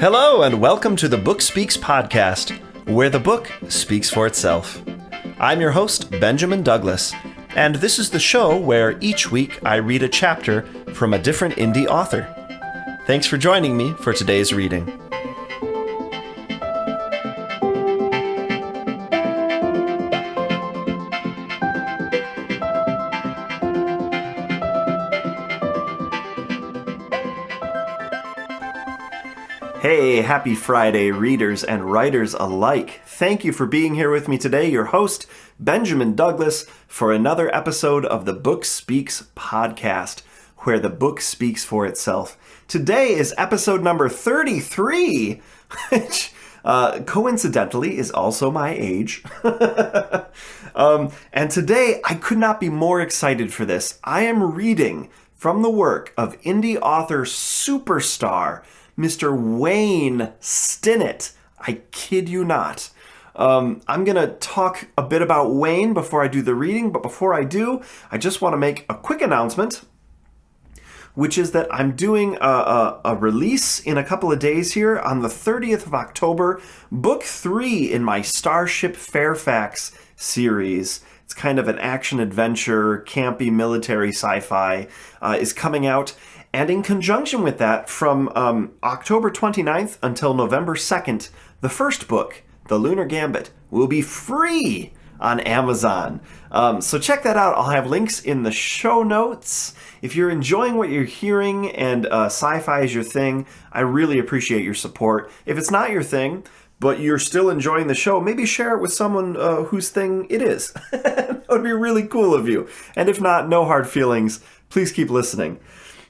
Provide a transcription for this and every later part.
Hello, and welcome to the Book Speaks podcast, where the book speaks for itself. I'm your host, Benjamin Douglas, and this is the show where each week I read a chapter from a different indie author. Thanks for joining me for today's reading. Hey, happy Friday, readers and writers alike. Thank you for being here with me today, your host, Benjamin Douglas, for another episode of the Book Speaks podcast, where the book speaks for itself. Today is episode number 33, which coincidentally is also my age. And today, I could not be more excited for this. I am reading from the work of indie author superstar, Mr. Wayne Stinnett. I kid you not. I'm going to talk a bit about Wayne before I do the reading, but before I do, I just want to make a quick announcement, which is that I'm doing a release in a couple of days here on the 30th of October, book 3 in my Starship Fairfax series. It's kind of an action-adventure, campy military sci-fi, is coming out. And in conjunction with that, from October 29th until November 2nd, the first book, The Lunar Gambit, will be free on Amazon. So check that out. I'll have links in the show notes. If you're enjoying what you're hearing and sci-fi is your thing, I really appreciate your support. If it's not your thing, but you're still enjoying the show, maybe share it with someone whose thing it is. That would be really cool of you. And if not, no hard feelings. Please keep listening.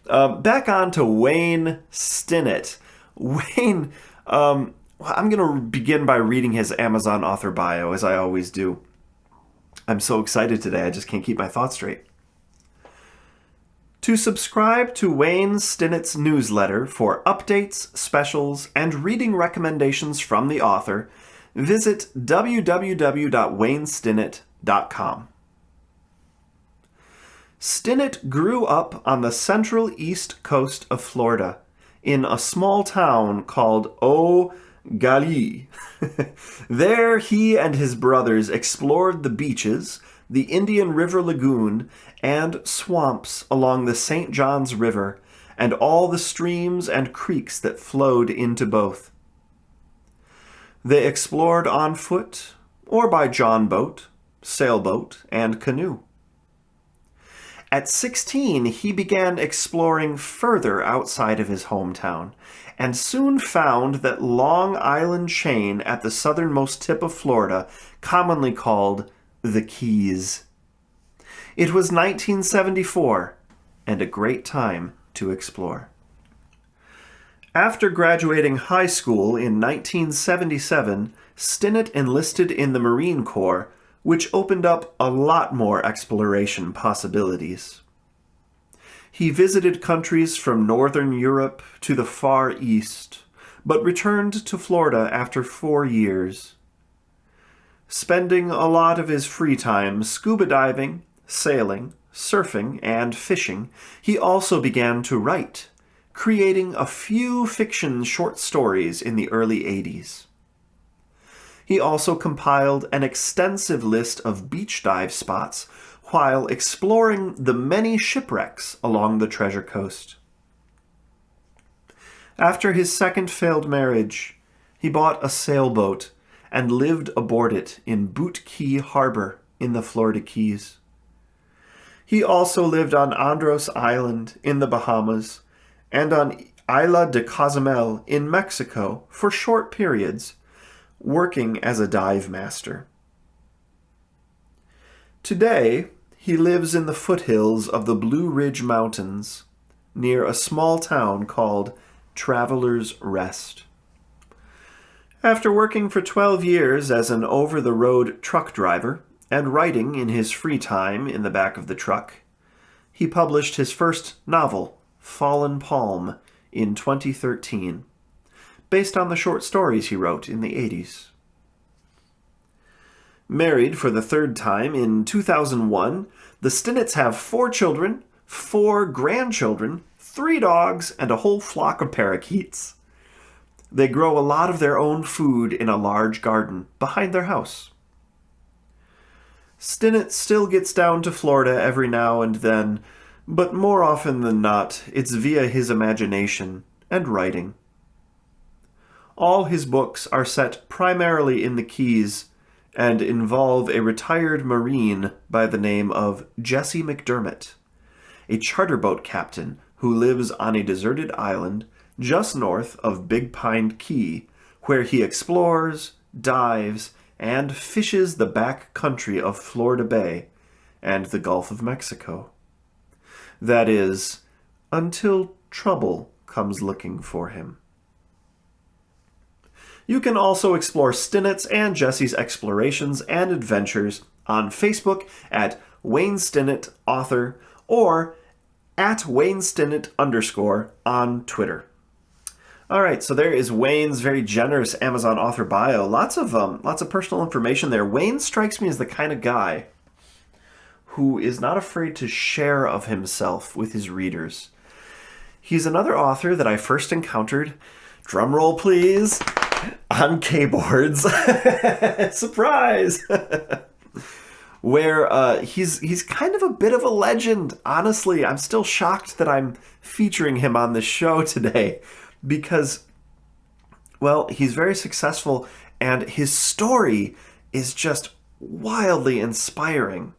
Back on to Wayne Stinnett. Wayne, I'm going to begin by reading his Amazon author bio, as I always do. I'm so excited today, I just can't keep my thoughts straight. To subscribe to Wayne Stinnett's newsletter for updates, specials, and reading recommendations from the author, visit www.waynestinnett.com. Stinnett grew up on the central east coast of Florida, in a small town called Eau Gallie. There, he and his brothers explored the beaches, the Indian River Lagoon, and swamps along the St. Johns River, and all the streams and creeks that flowed into both. They explored on foot, or by john boat, sailboat, and canoe. At 16, he began exploring further outside of his hometown, and soon found that Long Island chain at the southernmost tip of Florida, commonly called the Keys. It was 1974, and a great time to explore. After graduating high school in 1977, Stinnett enlisted in the Marine Corps, which opened up a lot more exploration possibilities. He visited countries from Northern Europe to the Far East, but returned to Florida after 4 years. Spending a lot of his free time scuba diving, sailing, surfing, and fishing, he also began to write, creating a few fiction short stories in the early 80s. He also compiled an extensive list of beach dive spots while exploring the many shipwrecks along the Treasure Coast. After his second failed marriage, he bought a sailboat and lived aboard it in Boot Key Harbor in the Florida Keys. He also lived on Andros Island in the Bahamas and on Isla de Cozumel in Mexico for short periods, working as a dive master. Today, he lives in the foothills of the Blue Ridge Mountains, near a small town called Traveler's Rest. After working for 12 years as an over-the-road truck driver and writing in his free time in the back of the truck, he published his first novel, Fallen Palm, in 2013. Based on the short stories he wrote in the 80s. Married for the third time in 2001, the Stinnetts have 4 children, 4 grandchildren, 3 dogs, and a whole flock of parakeets. They grow a lot of their own food in a large garden behind their house. Stinnett still gets down to Florida every now and then, but more often than not, it's via his imagination and writing. All his books are set primarily in the Keys and involve a retired Marine by the name of Jesse McDermott, a charter boat captain who lives on a deserted island just north of Big Pine Key, where he explores, dives, and fishes the back country of Florida Bay and the Gulf of Mexico. That is, until trouble comes looking for him. You can also explore Stinnett's and Jesse's explorations and adventures on Facebook at Wayne Stinnett Author or at Wayne Stinnett _ on Twitter. All right, so there is Wayne's very generous Amazon author bio. Lots of personal information there. Wayne strikes me as the kind of guy who is not afraid to share of himself with his readers. He's another author that I first encountered, drumroll please, on keyboards. Surprise! Where he's kind of a bit of a legend. Honestly, I'm still shocked that I'm featuring him on this show today because, well, he's very successful and his story is just wildly inspiring.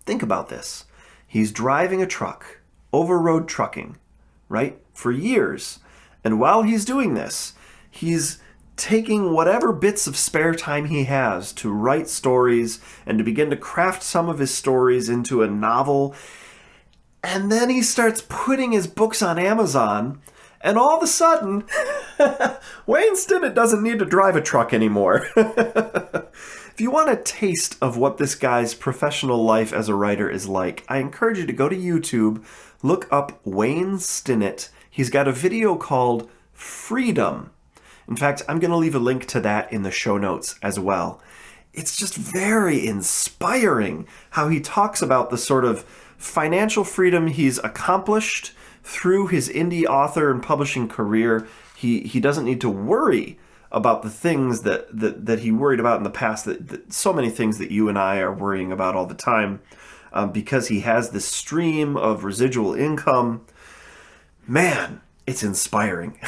Think about this. He's driving a truck, over-road trucking, right, for years. And while he's doing this, he's taking whatever bits of spare time he has to write stories and to begin to craft some of his stories into a novel. And then he starts putting his books on Amazon, and all of a sudden, Wayne Stinnett doesn't need to drive a truck anymore. If you want a taste of what this guy's professional life as a writer is like, I encourage you to go to YouTube, look up Wayne Stinnett. He's got a video called Freedom. In fact, I'm going to leave a link to that in the show notes as well. It's just very inspiring how he talks about the sort of financial freedom he's accomplished through his indie author and publishing career. He doesn't need to worry about the things that he worried about in the past, that so many things that you and I are worrying about all the time, because he has this stream of residual income. Man, it's inspiring.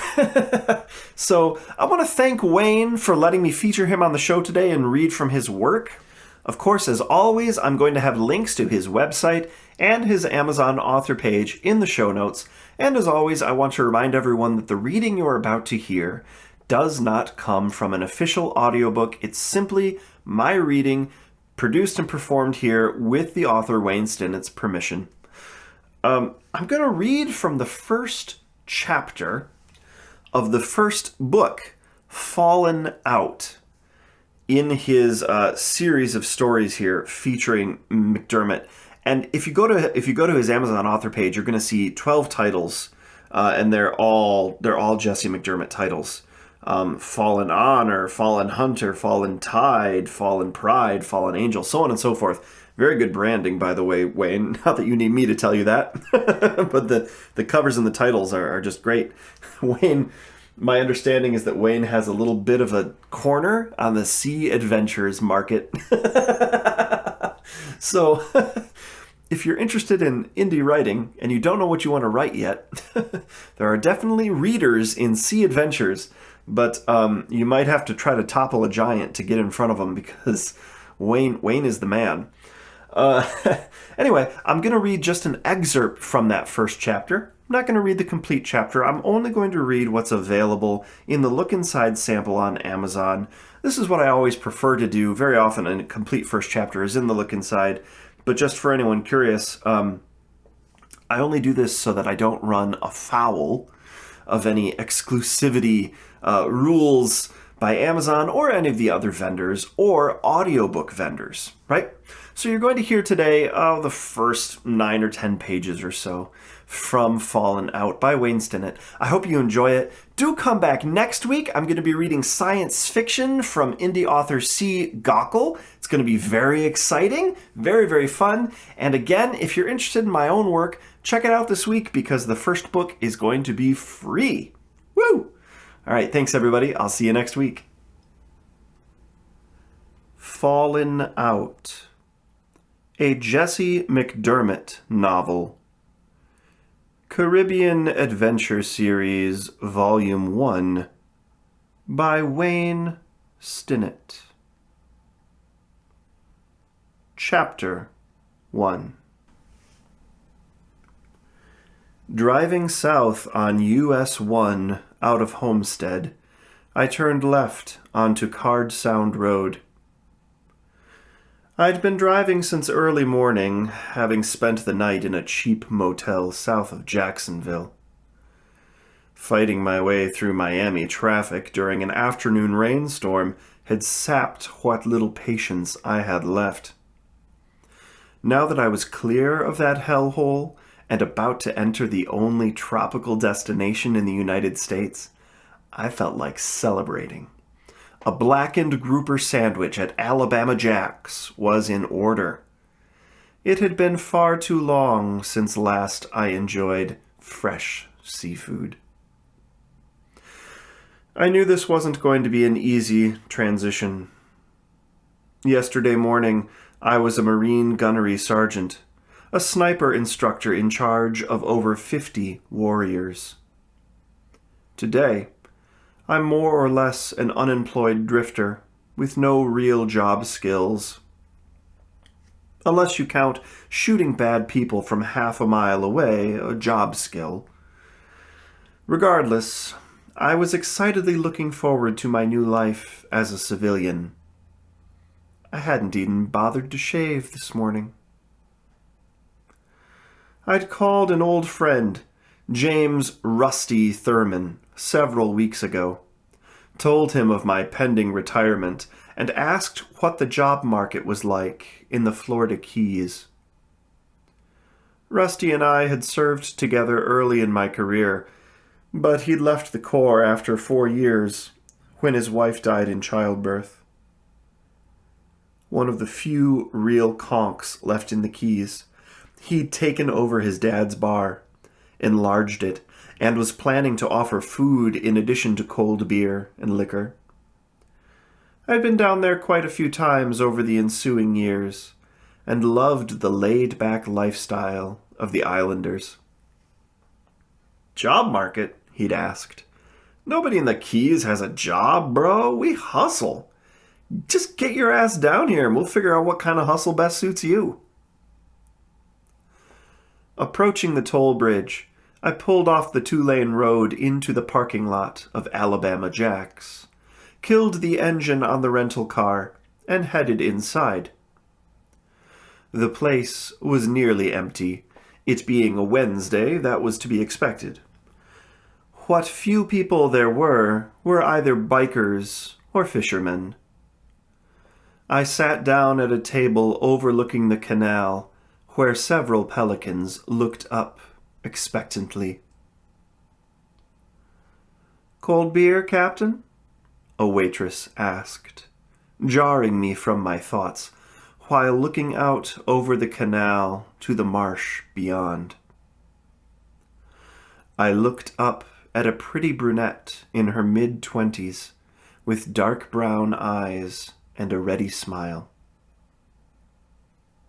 So I want to thank Wayne for letting me feature him on the show today and read from his work. Of course, as always, I'm going to have links to his website and his Amazon author page in the show notes. And as always, I want to remind everyone that the reading you're about to hear does not come from an official audiobook. It's simply my reading, produced and performed here with the author Wayne Stinnett's permission. I'm going to read from the first chapter of the first book, Fallen Out, in his series of stories here featuring McDermott. And if you go to his Amazon author page, you're going to see 12 titles, and they're all Jesse McDermott titles. Fallen Honor, Fallen Hunter, Fallen Tide, Fallen Pride, Fallen Angel, so on and so forth. Very good branding, by the way, Wayne. Not that you need me to tell you that, but the covers and the titles are just great. Wayne, my understanding is that Wayne has a little bit of a corner on the sea adventures market. So if you're interested in indie writing and you don't know what you want to write yet, there are definitely readers in sea adventures, but you might have to try to topple a giant to get in front of them because Wayne is the man. Anyway, I'm going to read just an excerpt from that first chapter. I'm not going to read the complete chapter. I'm only going to read what's available in the Look Inside sample on Amazon. This is what I always prefer to do. Very often a complete first chapter is in the Look Inside. But just for anyone curious, I only do this so that I don't run afoul of any exclusivity rules by Amazon or any of the other vendors or audiobook vendors, right? So you're going to hear today the first 9 or 10 pages or so from Fallen Out by Wayne Stinnett. I hope you enjoy it. Do come back next week. I'm going to be reading science fiction from indie author C. Gockel. It's going to be very exciting, very, very fun. And again, if you're interested in my own work, check it out this week because the first book is going to be free. Woo! All right, thanks everybody. I'll see you next week. Fallen Out. A Jesse McDermott novel. Caribbean Adventure Series, Volume 1, by Wayne Stinnett. Chapter 1. Driving south on US 1 out of Homestead, I turned left onto Card Sound Road. I'd been driving since early morning, having spent the night in a cheap motel south of Jacksonville. Fighting my way through Miami traffic during an afternoon rainstorm had sapped what little patience I had left. Now that I was clear of that hellhole and about to enter the only tropical destination in the United States, I felt like celebrating. A blackened grouper sandwich at Alabama Jack's was in order. It had been far too long since last I enjoyed fresh seafood. I knew this wasn't going to be an easy transition. Yesterday morning, I was a Marine gunnery sergeant, a sniper instructor in charge of over 50 warriors. Today, I'm more or less an unemployed drifter with no real job skills. Unless you count shooting bad people from half a mile away a job skill. Regardless, I was excitedly looking forward to my new life as a civilian. I hadn't even bothered to shave this morning. I'd called an old friend, James Rusty Thurman, several weeks ago, told him of my pending retirement, and asked what the job market was like in the Florida Keys. Rusty and I had served together early in my career, but he'd left the Corps after 4 years when his wife died in childbirth. One of the few real conks left in the Keys, he'd taken over his dad's bar, enlarged it, and was planning to offer food in addition to cold beer and liquor. I'd been down there quite a few times over the ensuing years, and loved the laid-back lifestyle of the islanders. "Job market?" he'd asked. "Nobody in the Keys has a job, bro. We hustle. Just get your ass down here and we'll figure out what kind of hustle best suits you." Approaching the toll bridge, I pulled off the 2-lane road into the parking lot of Alabama Jack's, killed the engine on the rental car, and headed inside. The place was nearly empty, it being a Wednesday that was to be expected. What few people there were either bikers or fishermen. I sat down at a table overlooking the canal, where several pelicans looked up expectantly. "Cold beer, Captain?" a waitress asked, jarring me from my thoughts, while looking out over the canal to the marsh beyond. I looked up at a pretty brunette in her mid-20s, with dark brown eyes and a ready smile.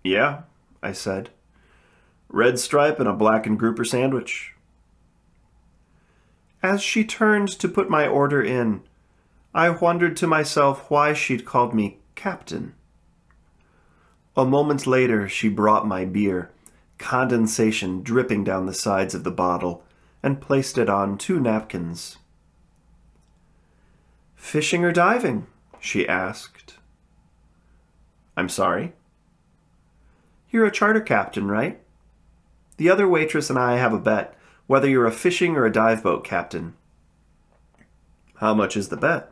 "Yeah," I said. "Red stripe and a blackened grouper sandwich." As she turned to put my order in, I wondered to myself why she'd called me Captain. A moment later, she brought my beer, condensation dripping down the sides of the bottle, and placed it on 2 napkins. "Fishing or diving?" she asked. "I'm sorry?" "You're a charter captain, right? The other waitress and I have a bet, whether you're a fishing or a dive boat captain." "How much is the bet?"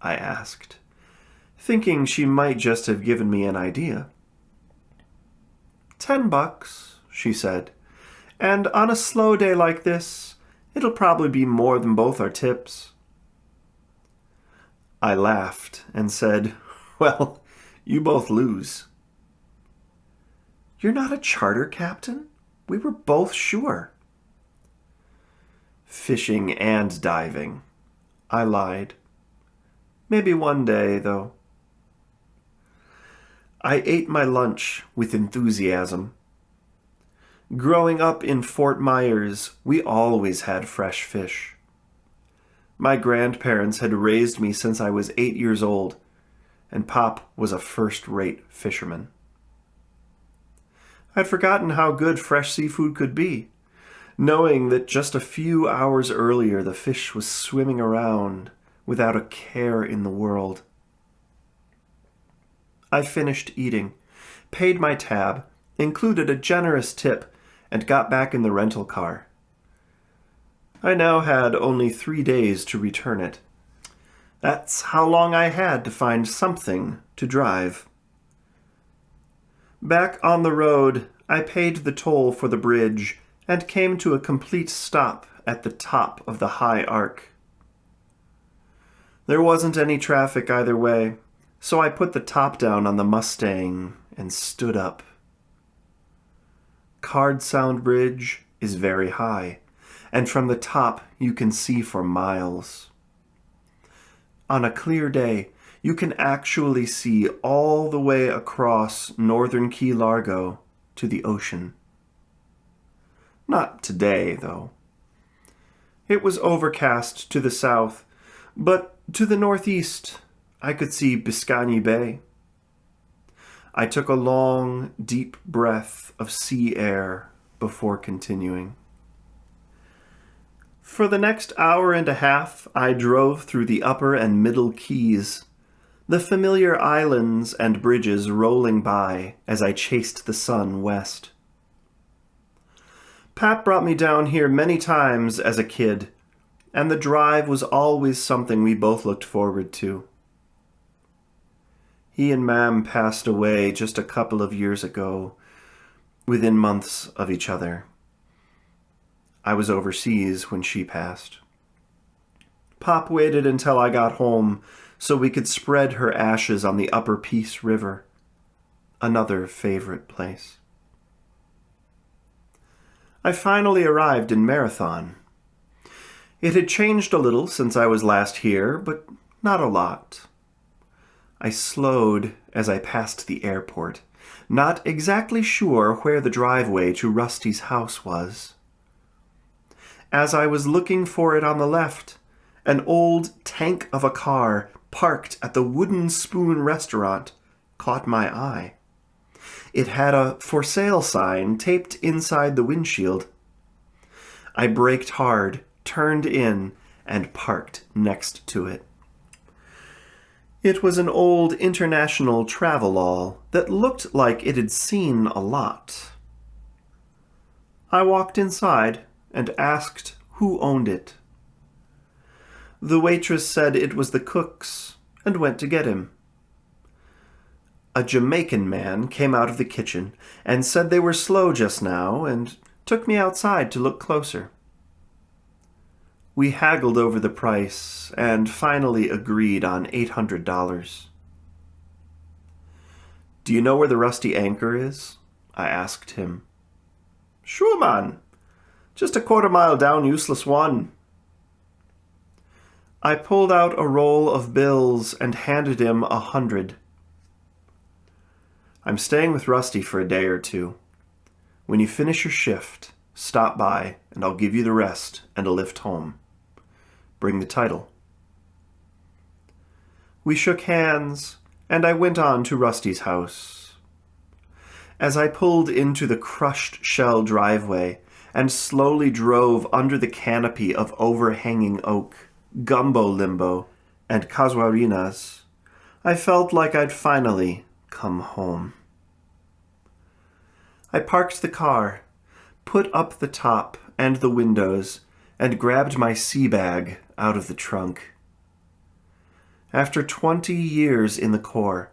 I asked, thinking she might just have given me an idea. $10, she said, "and on a slow day like this, it'll probably be more than both our tips." I laughed and said, "Well, you both lose." "You're not a charter captain? We were both sure." "Fishing and diving. I lied. Maybe one day, though. I ate my lunch with enthusiasm. Growing up in Fort Myers, we always had fresh fish. My grandparents had raised me since I was 8 years old, and Pop was a first-rate fisherman. I'd forgotten how good fresh seafood could be, knowing that just a few hours earlier the fish was swimming around without a care in the world. I finished eating, paid my tab, included a generous tip, and got back in the rental car. I now had only 3 days to return it. That's how long I had to find something to drive. Back on the road, I paid the toll for the bridge and came to a complete stop at the top of the high arc. There wasn't any traffic either way, so I put the top down on the Mustang and stood up. Card Sound Bridge is very high, and from the top you can see for miles. On a clear day, you can actually see all the way across northern Key Largo to the ocean. Not today, though. It was overcast to the south, but to the northeast, I could see Biscayne Bay. I took a long, deep breath of sea air before continuing. For the next hour and a half, I drove through the upper and middle keys, the familiar islands and bridges rolling by as I chased the sun west. Pat brought me down here many times as a kid, and the drive was always something we both looked forward to. He and Mam passed away just a couple of years ago, within months of each other. I was overseas when she passed. Pop waited until I got home so we could spread her ashes on the Upper Peace River, another favorite place. I finally arrived in Marathon. It had changed a little since I was last here, but not a lot. I slowed as I passed the airport, not exactly sure where the driveway to Rusty's house was. As I was looking for it on the left, an old tank of a car parked at the Wooden Spoon restaurant caught my eye. It had a for sale sign taped inside the windshield. I braked hard, turned in, and parked next to it. It was an old international travelall that looked like it had seen a lot. I walked inside and asked who owned it. The waitress said it was the cook's and went to get him. A Jamaican man came out of the kitchen and said they were slow just now and took me outside to look closer. We haggled over the price and finally agreed on $800. "Do you know where the Rusty Anchor is?" I asked him. "Sure, man. Just a quarter-mile down Useless One." I pulled out a roll of bills and handed him 100. "I'm staying with Rusty for a day or two. When you finish your shift, stop by and I'll give you the rest and a lift home. Bring the title." We shook hands, and I went on to Rusty's house. As I pulled into the crushed shell driveway and slowly drove under the canopy of overhanging oak, gumbo limbo, and casuarinas, I felt like I'd finally come home. I parked the car, put up the top and the windows, and grabbed my sea bag out of the trunk. After 20 years in the Corps,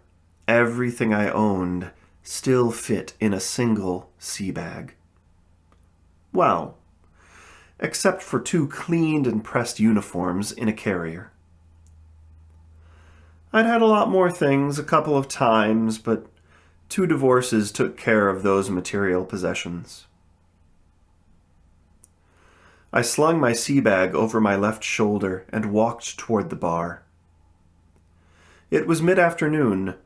everything I owned still fit in a single sea bag. Well, except for 2 cleaned and pressed uniforms in a carrier. I'd had a lot more things a couple of times, but 2 divorces took care of those material possessions. I slung my sea bag over my left shoulder and walked toward the bar. It was mid-afternoon,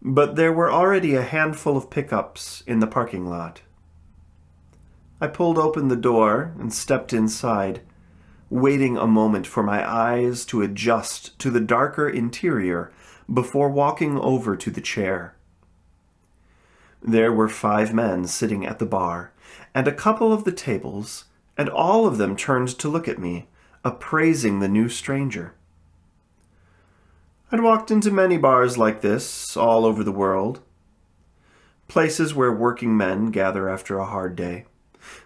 but there were already a handful of pickups in the parking lot. I pulled open the door and stepped inside, waiting a moment for my eyes to adjust to the darker interior before walking over to the chair. There were 5 men sitting at the bar, and a couple of the tables, and all of them turned to look at me, appraising the new stranger. I'd walked into many bars like this all over the world. Places where working men gather after a hard day.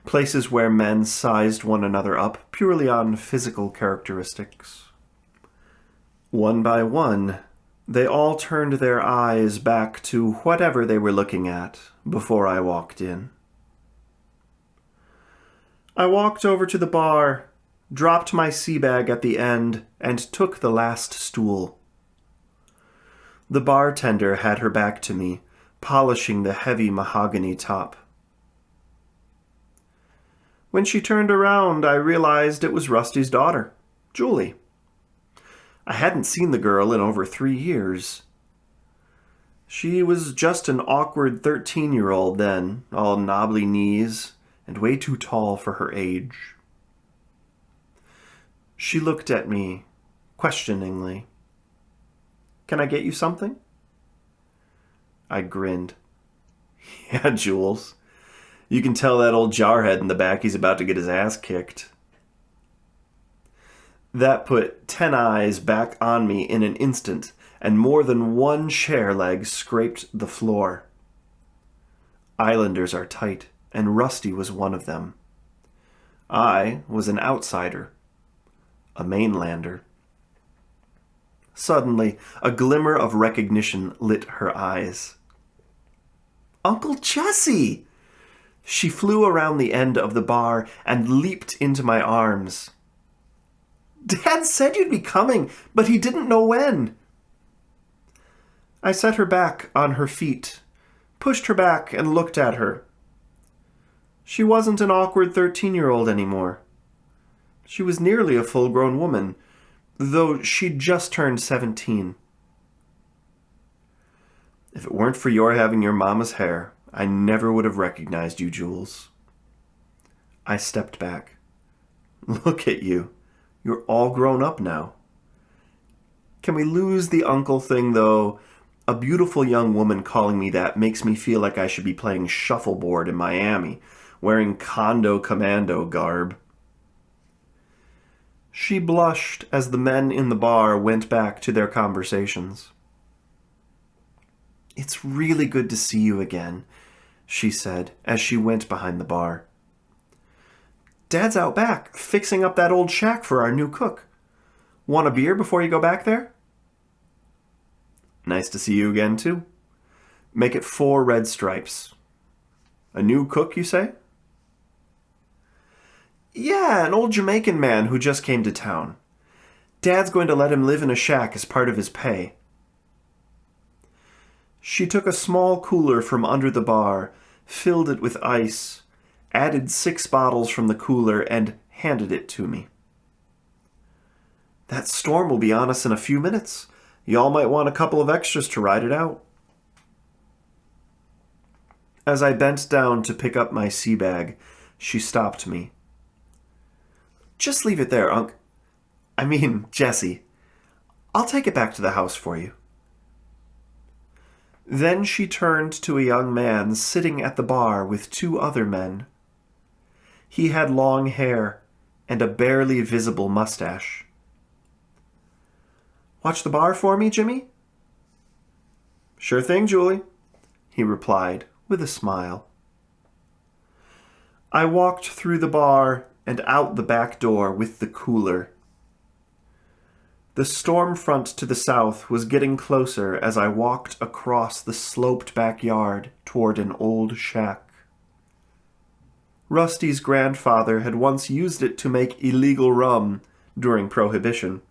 Places where men sized one another up purely on physical characteristics. One by one, they all turned their eyes back to whatever they were looking at before I walked in. I walked over to the bar, dropped my sea bag at the end, and took the last stool. The bartender had her back to me, polishing the heavy mahogany top. When she turned around, I realized it was Rusty's daughter, Julie. I hadn't seen the girl in over 3 years. She was just an awkward 13-year-old then, all knobbly knees and way too tall for her age. She looked at me questioningly. "Can I get you something?" I grinned. "Yeah, Jules. You can tell that old jarhead in the back he's about to get his ass kicked." That put 10 eyes back on me in an instant, and more than one chair leg scraped the floor. Islanders are tight, and Rusty was one of them. I was an outsider, a mainlander. Suddenly, a glimmer of recognition lit her eyes. "Uncle Jesse!" She flew around the end of the bar and leaped into my arms. "Dad said you'd be coming, but he didn't know when." I set her back on her feet, pushed her back, and looked at her. She wasn't an awkward 13-year-old anymore. She was nearly a full-grown woman, though she'd just turned 17. "If it weren't for your having your mama's hair, I never would have recognized you, Jules." I stepped back. "Look at you. You're all grown up now." Can we lose the uncle thing, though? A beautiful young woman calling me that makes me feel like I should be playing shuffleboard in Miami, wearing condo commando garb. She blushed as the men in the bar went back to their conversations. "It's really good to see you again," she said as she went behind the bar. "Dad's out back, fixing up that old shack for our new cook. Want a beer before you go back there?" "Nice to see you again, too. Make it 4 red stripes. A new cook, you say?" "Yeah, an old Jamaican man who just came to town. Dad's going to let him live in a shack as part of his pay." She took a small cooler from under the bar, filled it with ice, added 6 bottles from the cooler, and handed it to me. "That storm will be on us in a few minutes. Y'all might want a couple of extras to ride it out." As I bent down to pick up my sea bag, she stopped me. "Just leave it there, Jesse. I'll take it back to the house for you." Then she turned to a young man sitting at the bar with 2 other men. He had long hair and a barely visible mustache. "Watch the bar for me, Jimmy?" "Sure thing, Julie," he replied with a smile. I walked through the bar and out the back door with the cooler. The storm front to the south was getting closer as I walked across the sloped backyard toward an old shack. Rusty's grandfather had once used it to make illegal rum during Prohibition.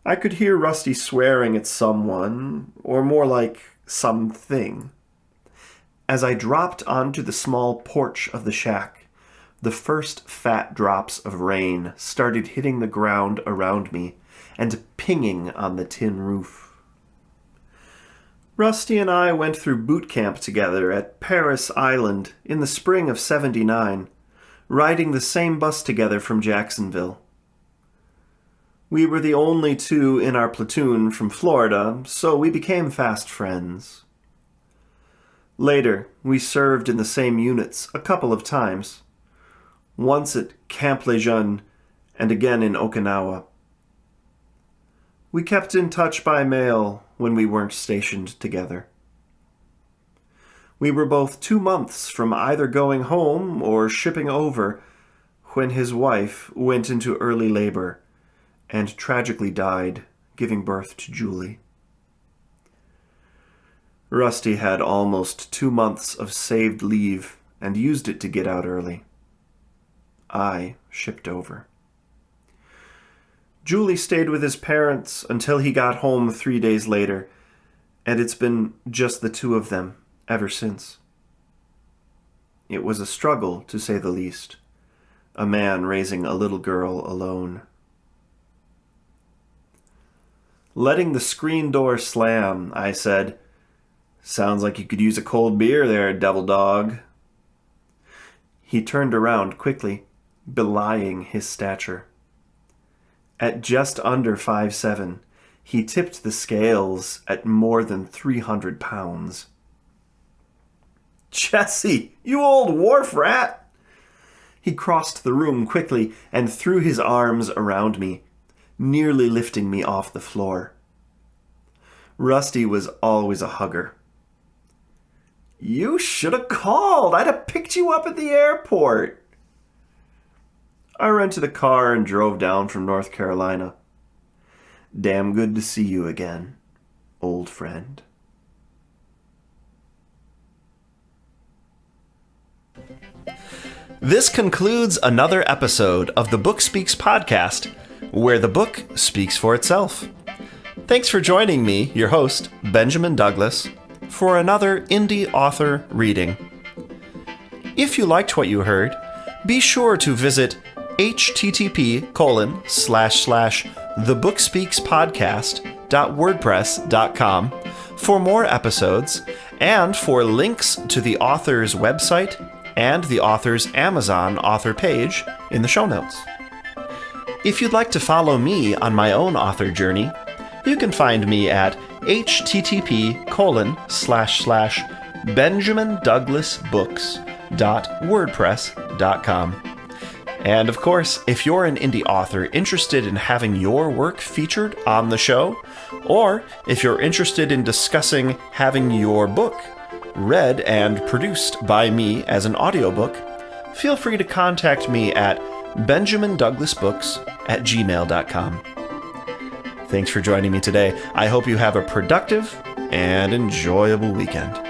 I could hear Rusty swearing at someone, or more like something. As I dropped onto the small porch of the shack, the first fat drops of rain started hitting the ground around me and pinging on the tin roof. Rusty and I went through boot camp together at Paris Island in the spring of '79, riding the same bus together from Jacksonville. We were the only two in our platoon from Florida, so we became fast friends. Later, we served in the same units a couple of times, once at Camp Lejeune and again in Okinawa. We kept in touch by mail when we weren't stationed together. We were both 2 months from either going home or shipping over when his wife went into early labor and tragically died, giving birth to Julie. Rusty had almost 2 months of saved leave and used it to get out early. I shipped over. Julie stayed with his parents until he got home 3 days later, and it's been just the two of them ever since. It was a struggle, to say the least, a man raising a little girl alone. Letting the screen door slam, I said, "Sounds like you could use a cold beer there, devil dog." He turned around quickly, belying his stature. At just under 5'7", he tipped the scales at more than 300 pounds. "Jesse, you old wharf rat!" He crossed the room quickly and threw his arms around me, nearly lifting me off the floor. Rusty was always a hugger. "You should have called. I'd have picked you up at the airport." I rented a car and drove down from North Carolina. Damn good to see you again, old friend. This concludes another episode of the Book Speaks podcast, where the book speaks for itself. Thanks for joining me, your host, Benjamin Douglas, for another indie author reading. If you liked what you heard, be sure to visit http://thebookspeakspodcast.wordpress.com for more episodes and for links to the author's website and the author's Amazon author page in the show notes. If you'd like to follow me on my own author journey, you can find me at http://benjamindouglasbooks.wordpress.com. And of course, if you're an indie author interested in having your work featured on the show, or if you're interested in discussing having your book read and produced by me as an audiobook, feel free to contact me at benjamindouglasbooks@gmail.com. Thanks for joining me today. I hope you have a productive and enjoyable weekend.